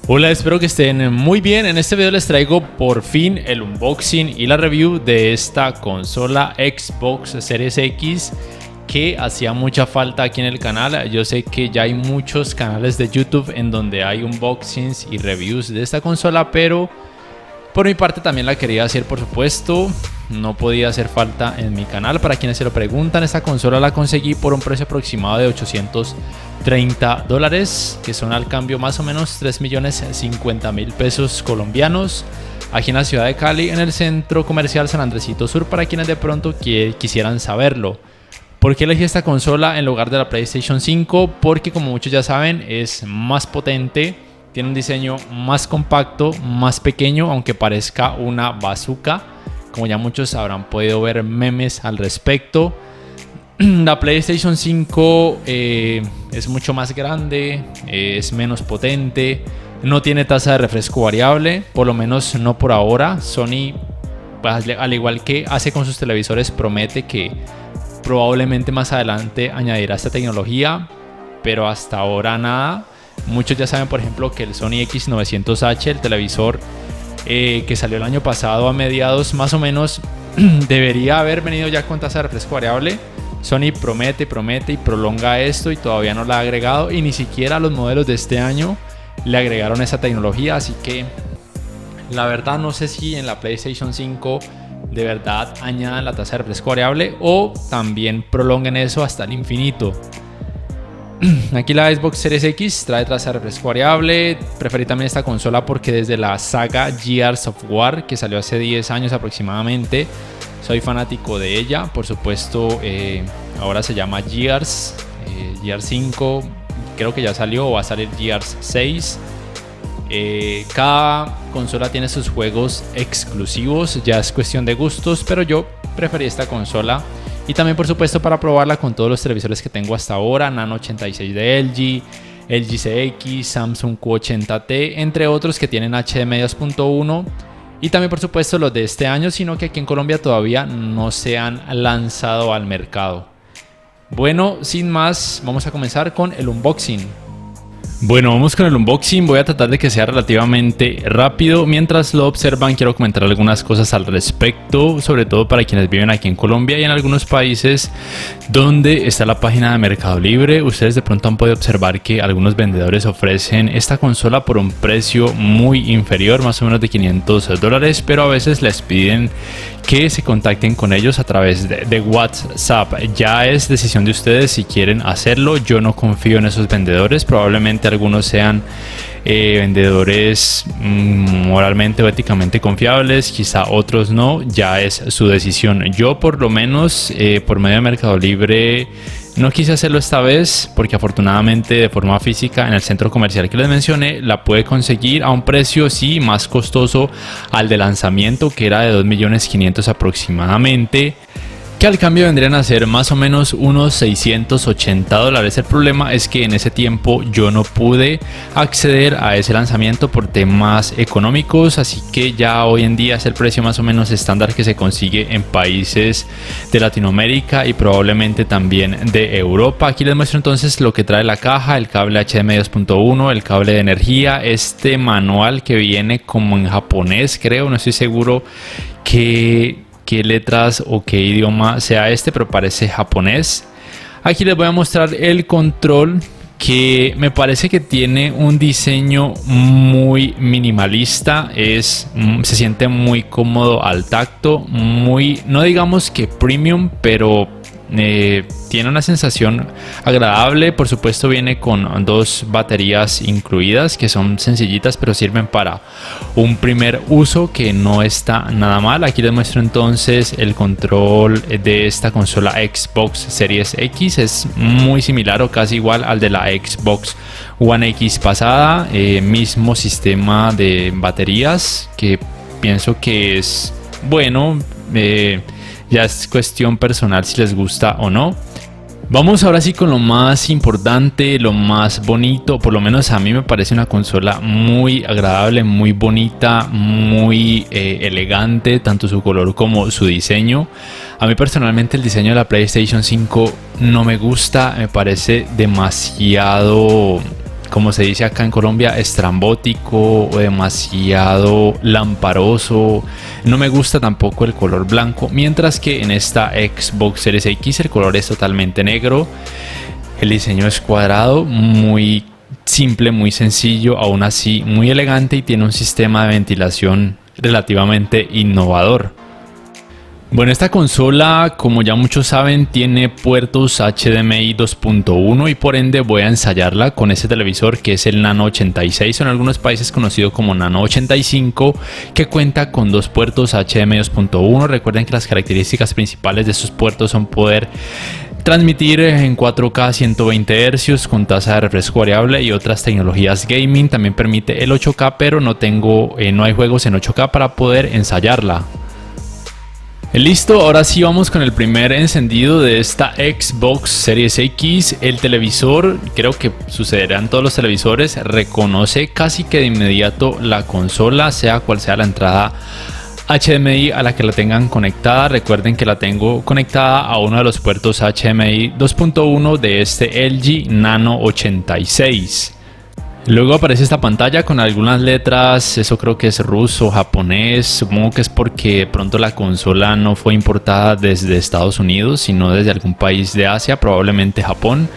Hola, espero que estén muy bien. En este video les traigo por fin el unboxing y la review de esta consola Xbox Series X que hacía mucha falta aquí en el canal. Yo sé que ya hay muchos canales de YouTube en donde hay unboxings y reviews de esta consola, pero por mi parte también la quería hacer, por supuesto. No podía hacer falta en mi canal. Para quienes se lo preguntan, esta consola la conseguí por un precio aproximado de $830, que son al cambio más o menos 3.050.000 pesos colombianos, aquí en la ciudad de Cali, en el centro comercial San Andresito Sur, para quienes de pronto quisieran saberlo. ¿Por qué elegí esta consola en lugar de la PlayStation 5? Porque, como muchos ya saben, es más potente, tiene un diseño más compacto, más pequeño, aunque parezca una bazooka, como ya muchos habrán podido ver memes al respecto. La PlayStation 5 es mucho más grande, es menos potente, no tiene tasa de refresco variable, por lo menos no por ahora. Sony, al igual que hace con sus televisores, promete que probablemente más adelante añadirá esta tecnología, pero hasta ahora nada. Muchos ya saben, por ejemplo, que el Sony X900H, el televisor que salió el año pasado a mediados más o menos, debería haber venido ya con tasa de refresco variable. Sony promete y prolonga esto y todavía no la ha agregado, y ni siquiera los modelos de este año le agregaron esa tecnología. Así que la verdad no sé si en la PlayStation 5 de verdad añadan la tasa de refresco variable o también prolonguen eso hasta el infinito. Aquí la Xbox Series X trae tasa de refresco variable. Preferí también esta consola porque desde la saga Gears of War, que salió hace 10 años aproximadamente, soy fanático de ella. Por supuesto, ahora se llama Gears 5, creo que ya salió, o va a salir Gears 6. Cada consola tiene sus juegos exclusivos, ya es cuestión de gustos, pero yo preferí esta consola. Y también, por supuesto, para probarla con todos los televisores que tengo hasta ahora: Nano 86 de LG, LG CX, Samsung Q80T, entre otros que tienen HDMI 2.1. Y también, por supuesto, los de este año, sino que aquí en Colombia todavía no se han lanzado al mercado. Bueno, sin más, vamos a comenzar con el unboxing. Bueno, vamos con el unboxing. Voy a tratar de que sea relativamente rápido. Mientras lo observan, quiero comentar algunas cosas al respecto, sobre todo para quienes viven aquí en Colombia y en algunos países donde está la página de Mercado Libre. Ustedes de pronto han podido observar que algunos vendedores ofrecen esta consola por un precio muy inferior, más o menos de $500, pero a veces les piden que se contacten con ellos a través de WhatsApp. Ya es decisión de ustedes si quieren hacerlo. Yo no confío en esos vendedores. Probablemente algunos sean vendedores moralmente o éticamente confiables, quizá otros no. Ya es su decisión. Yo, por lo menos, por medio de Mercado Libre, no quise hacerlo esta vez porque afortunadamente de forma física en el centro comercial que les mencioné la puede conseguir a un precio sí más costoso al de lanzamiento, que era de 2.500.000 aproximadamente, que al cambio vendrían a ser más o menos unos $680. El problema es que en ese tiempo yo no pude acceder a ese lanzamiento por temas económicos, así que ya hoy en día es el precio más o menos estándar que se consigue en países de Latinoamérica y probablemente también de Europa. Aquí les muestro entonces lo que trae la caja: el cable HDMI 2.1, el cable de energía, este manual que viene como en japonés, creo, no estoy seguro qué letras o qué idioma sea este, pero parece japonés. Aquí les voy a mostrar el control, que me parece que tiene un diseño muy minimalista. Se siente muy cómodo al tacto, muy, no digamos que premium, pero tiene una sensación agradable. Por supuesto viene con dos baterías incluidas que son sencillitas, pero sirven para un primer uso, que no está nada mal. Aquí les muestro entonces el control de esta consola Xbox Series X. Es muy similar o casi igual al de la Xbox One X pasada. Mismo sistema de baterías, que pienso que es bueno. Ya es cuestión personal si les gusta o no. Vamos ahora sí con lo más importante, lo más bonito. Por lo menos a mí me parece una consola muy agradable, muy bonita, muy elegante, tanto su color como su diseño. A mí personalmente el diseño de la PlayStation 5 no me gusta, me parece demasiado como se dice acá en Colombia, estrambótico o demasiado lamparoso. No me gusta tampoco el color blanco, mientras que en esta Xbox Series X el color es totalmente negro. El diseño es cuadrado, muy simple, muy sencillo, aún así muy elegante, y tiene un sistema de ventilación relativamente innovador. Bueno, esta consola, como ya muchos saben, tiene puertos HDMI 2.1 y por ende voy a ensayarla con este televisor que es el Nano 86, o en algunos países conocido como Nano 85, que cuenta con dos puertos HDMI 2.1. Recuerden que las características principales de estos puertos son poder transmitir en 4K 120 Hz con tasa de refresco variable y otras tecnologías gaming. También permite el 8K, pero no hay juegos en 8K para poder ensayarla. Listo, ahora sí vamos con el primer encendido de esta Xbox Series X. El televisor, creo que sucederá en todos los televisores, reconoce casi que de inmediato la consola, sea cual sea la entrada HDMI a la que la tengan conectada. Recuerden que la tengo conectada a uno de los puertos HDMI 2.1 de este LG Nano 86. Luego aparece esta pantalla con algunas letras, eso creo que es ruso, japonés, supongo que es porque de pronto la consola no fue importada desde Estados Unidos, sino desde algún país de Asia, probablemente Japón.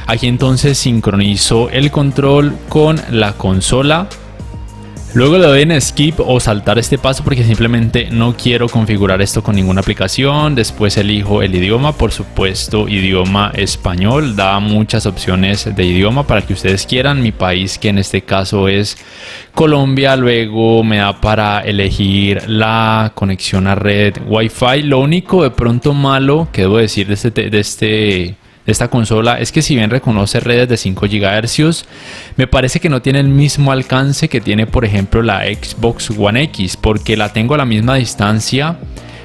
Aquí entonces sincronizo el control con la consola. Luego le doy en skip o saltar este paso porque simplemente no quiero configurar esto con ninguna aplicación. Después elijo el idioma, por supuesto idioma español. Da muchas opciones de idioma para que ustedes quieran. Mi país, que en este caso es Colombia. Luego me da para elegir la conexión a red Wi-Fi. Lo único de pronto malo que debo decir de esta consola es que si bien reconoce redes de 5 GHz, me parece que no tiene el mismo alcance que tiene por ejemplo la Xbox One X, porque la tengo a la misma distancia.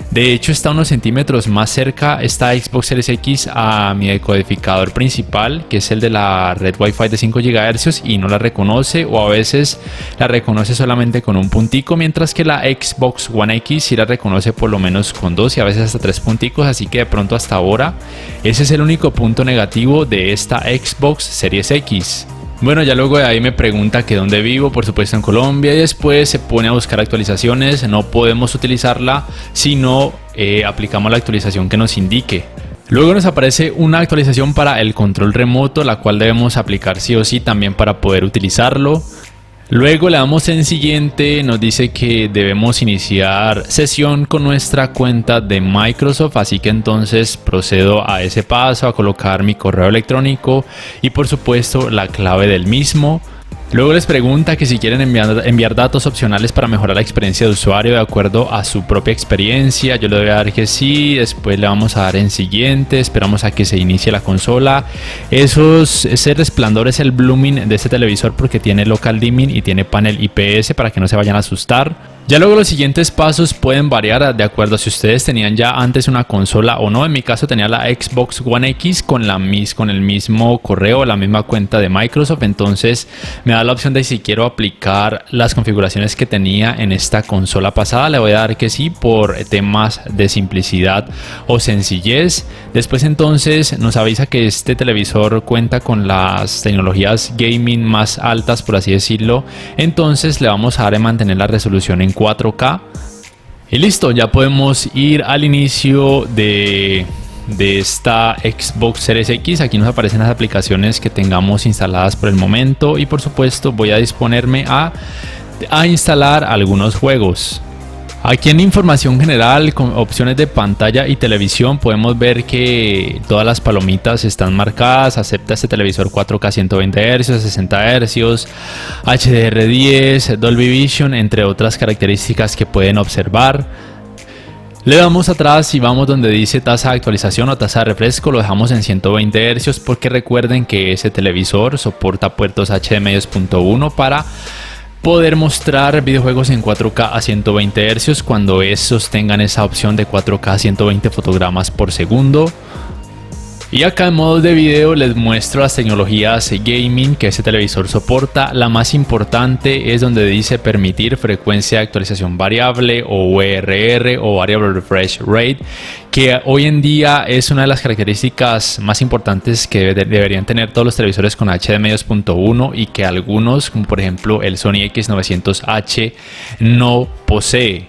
De hecho está unos centímetros más cerca esta Xbox Series X a mi decodificador principal, que es el de la red Wi-Fi de 5 GHz, y no la reconoce, o a veces la reconoce solamente con un puntico, mientras que la Xbox One X sí la reconoce por lo menos con 2 y a veces hasta 3 punticos. Así que de pronto hasta ahora ese es el único punto negativo de esta Xbox Series X. Bueno, ya luego de ahí me pregunta que dónde vivo, por supuesto en Colombia, y después se pone a buscar actualizaciones. No podemos utilizarla si no aplicamos la actualización que nos indique. Luego nos aparece una actualización para el control remoto, la cual debemos aplicar sí o sí también para poder utilizarlo. Luego le damos en siguiente, nos dice que debemos iniciar sesión con nuestra cuenta de Microsoft, así que entonces procedo a ese paso, a colocar mi correo electrónico y por supuesto la clave del mismo. Luego les pregunta que si quieren enviar datos opcionales para mejorar la experiencia de usuario de acuerdo a su propia experiencia. Yo le voy a dar que sí, después le vamos a dar en siguiente, esperamos a que se inicie la consola. Ese resplandor es el blooming de este televisor porque tiene local dimming y tiene panel IPS para que no se vayan a asustar. Ya luego los siguientes pasos pueden variar de acuerdo a si ustedes tenían ya antes una consola o no. En mi caso tenía la Xbox One X con el mismo correo, la misma cuenta de Microsoft. Entonces me da la opción de si quiero aplicar las configuraciones que tenía en esta consola pasada. Le voy a dar que sí por temas de simplicidad o sencillez. Después entonces nos avisa que este televisor cuenta con las tecnologías gaming más altas, por así decirlo. Entonces le vamos a dar en mantener la resolución en 4K y listo, ya podemos ir al inicio de esta Xbox Series X. Aquí nos aparecen las aplicaciones que tengamos instaladas por el momento y por supuesto voy a disponerme a instalar algunos juegos. Aquí en información general con opciones de pantalla y televisión podemos ver que todas las palomitas están marcadas. Acepta este televisor 4K 120 Hz, 60 Hz, HDR10, Dolby Vision, entre otras características que pueden observar. Le damos atrás y vamos donde dice tasa de actualización o tasa de refresco, lo dejamos en 120 Hz porque recuerden que ese televisor soporta puertos HDMI 2.1 para poder mostrar videojuegos en 4K a 120 Hz cuando estos tengan esa opción de 4K a 120 fotogramas por segundo. Y acá en modo de video les muestro las tecnologías gaming que este televisor soporta. La más importante es donde dice permitir frecuencia de actualización variable o VRR o Variable Refresh Rate, que hoy en día es una de las características más importantes que deberían tener todos los televisores con HDMI 2.1 y que algunos, como por ejemplo el Sony X900H, no posee.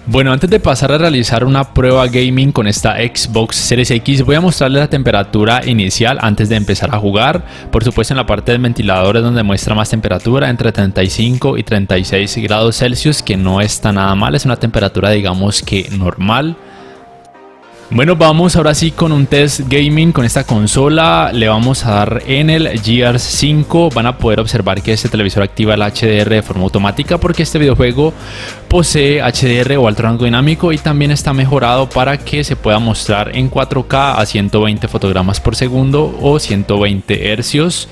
Bueno, antes de pasar a realizar una prueba gaming con esta Xbox Series X, voy a mostrarles la temperatura inicial antes de empezar a jugar. Por supuesto, en la parte del ventilador es donde muestra más temperatura, entre 35 y 36 grados Celsius, que no está nada mal, es una temperatura digamos que normal. Bueno, vamos ahora sí con un test gaming con esta consola. Le vamos a dar en el Gears 5. Van a poder observar que este televisor activa el HDR de forma automática porque este videojuego posee HDR o alto rango dinámico y también está mejorado para que se pueda mostrar en 4K a 120 fotogramas por segundo o 120 Hz.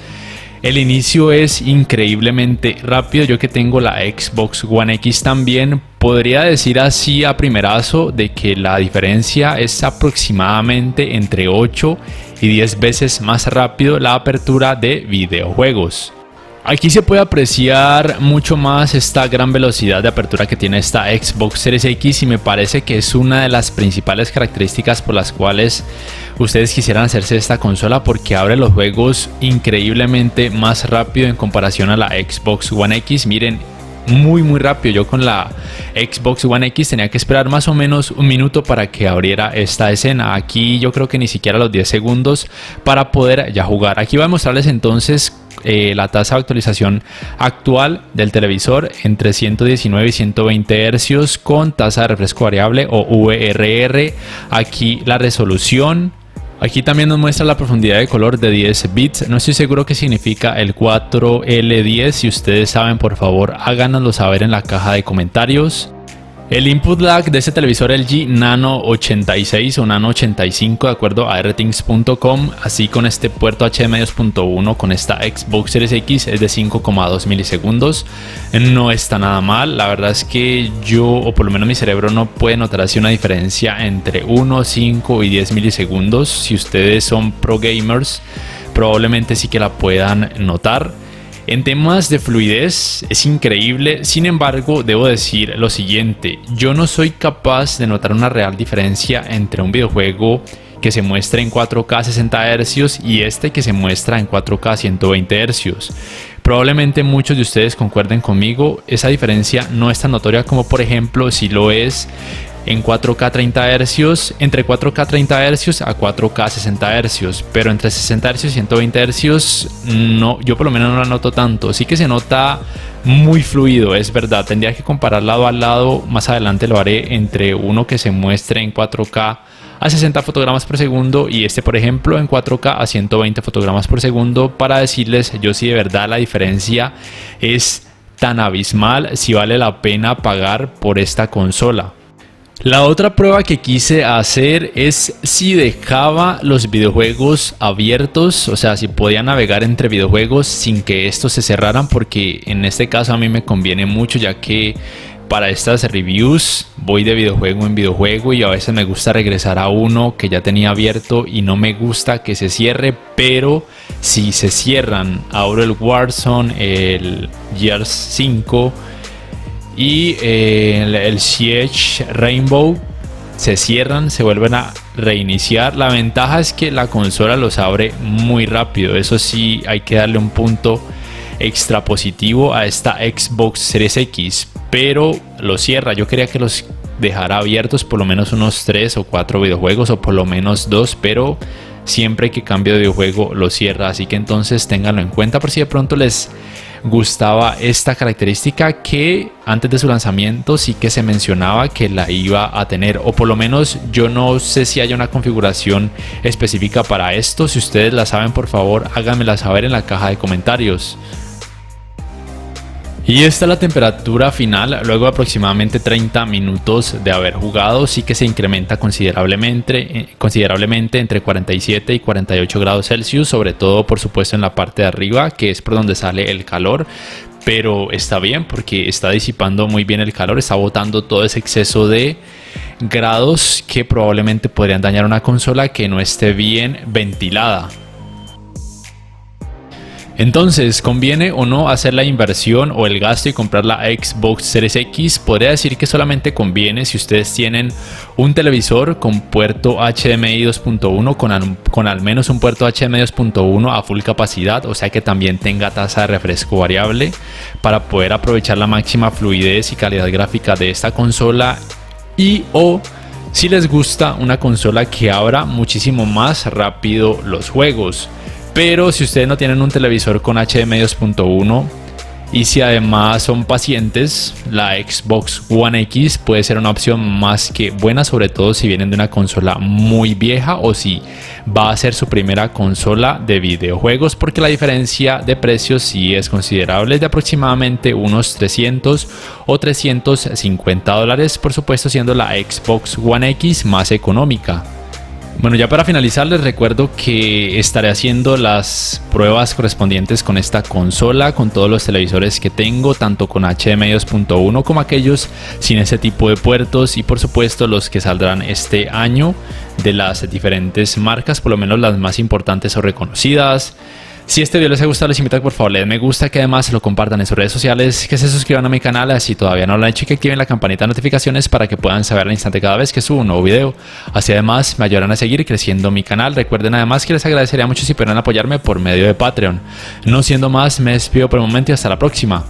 El inicio es increíblemente rápido. Yo que tengo la Xbox One X también podría decir así a primerazo de que la diferencia es aproximadamente entre 8 y 10 veces más rápido la apertura de videojuegos. Aquí se puede apreciar mucho más esta gran velocidad de apertura que tiene esta Xbox Series X y me parece que es una de las principales características por las cuales ustedes quisieran hacerse esta consola, porque abre los juegos increíblemente más rápido en comparación a la Xbox One X. Miren, muy rápido. Yo con la Xbox One X tenía que esperar más o menos un minuto para que abriera esta escena. Aquí yo creo que ni siquiera los 10 segundos para poder ya jugar. Aquí voy a mostrarles entonces la tasa de actualización actual del televisor entre 119 y 120 Hz con tasa de refresco variable o VRR. Aquí la resolución. Aquí también nos muestra la profundidad de color de 10 bits. No estoy seguro qué significa el 4L10. Si ustedes saben, por favor, háganoslo saber en la caja de comentarios. El input lag de este televisor LG Nano 86 o Nano 85 de acuerdo a rthings.com, así con este puerto HDMI 2.1 con esta Xbox Series X es de 5,2 milisegundos. No está nada mal, la verdad es que yo, o por lo menos mi cerebro, no puede notar así una diferencia entre 1, 5 y 10 milisegundos. Si ustedes son pro gamers, probablemente sí que la puedan notar. En temas de fluidez es increíble, sin embargo debo decir lo siguiente: yo no soy capaz de notar una real diferencia entre un videojuego que se muestra en 4K 60 Hz y este que se muestra en 4K 120 Hz. Probablemente muchos de ustedes concuerden conmigo, esa diferencia no es tan notoria como por ejemplo si lo es en 4K 30 Hz, entre 4K 30 Hz a 4K 60 Hz, pero entre 60 Hz y 120 Hz no, yo por lo menos no la noto tanto. Sí que se nota muy fluido, es verdad. Tendría que comparar lado a lado, más adelante lo haré, entre uno que se muestre en 4K a 60 fotogramas por segundo y este por ejemplo en 4K a 120 fotogramas por segundo, para decirles yo si de verdad la diferencia es tan abismal, si vale la pena pagar por esta consola. La otra prueba que quise hacer es si dejaba los videojuegos abiertos, o sea, si podía navegar entre videojuegos sin que estos se cerraran, porque en este caso a mí me conviene mucho, ya que para estas reviews voy de videojuego en videojuego y a veces me gusta regresar a uno que ya tenía abierto y no me gusta que se cierre, pero si se cierran, abro el Warzone, el Gears 5 y el Siege Rainbow, se cierran, se vuelven a reiniciar. La ventaja es que la consola los abre muy rápido, eso sí, hay que darle un punto extra positivo a esta Xbox Series X, pero lo cierra. Yo quería que los dejara abiertos por lo menos unos 3 o 4 videojuegos o por lo menos 2, pero siempre que cambio de videojuego lo cierra, así que entonces ténganlo en cuenta por si de pronto les gustaba esta característica, que antes de su lanzamiento sí que se mencionaba que la iba a tener, o por lo menos yo no sé si hay una configuración específica para esto. Si ustedes la saben, por favor háganmela saber en la caja de comentarios. Y esta es la temperatura final luego de aproximadamente 30 minutos de haber jugado. Sí que se incrementa considerablemente entre 47 y 48 grados Celsius, sobre todo por supuesto en la parte de arriba, que es por donde sale el calor, pero está bien porque está disipando muy bien el calor, está botando todo ese exceso de grados que probablemente podrían dañar una consola que no esté bien ventilada. Entonces, ¿conviene o no hacer la inversión o el gasto y comprar la Xbox Series X? Podría decir que solamente conviene si ustedes tienen un televisor con puerto HDMI 2.1 con al menos un puerto HDMI 2.1 a full capacidad, o sea que también tenga tasa de refresco variable para poder aprovechar la máxima fluidez y calidad gráfica de esta consola, y o si les gusta una consola que abra muchísimo más rápido los juegos. Pero si ustedes no tienen un televisor con HDMI 2.1 y si además son pacientes, la Xbox One X puede ser una opción más que buena, sobre todo si vienen de una consola muy vieja o si va a ser su primera consola de videojuegos, porque la diferencia de precios sí es considerable, de aproximadamente unos 300 o 350 dólares, por supuesto siendo la Xbox One X más económica. Bueno, ya para finalizar les recuerdo que estaré haciendo las pruebas correspondientes con esta consola, con todos los televisores que tengo, tanto con HDMI 2.1 como aquellos sin ese tipo de puertos, y por supuesto los que saldrán este año de las diferentes marcas, por lo menos las más importantes o reconocidas. Si este video les ha gustado, les invito a que por favor le den me gusta, que además lo compartan en sus redes sociales, que se suscriban a mi canal si todavía no lo han hecho y que activen la campanita de notificaciones para que puedan saber al instante cada vez que subo un nuevo video. Así además me ayudarán a seguir creciendo mi canal. Recuerden además que les agradecería mucho si pudieran apoyarme por medio de Patreon. No siendo más, me despido por el momento y hasta la próxima.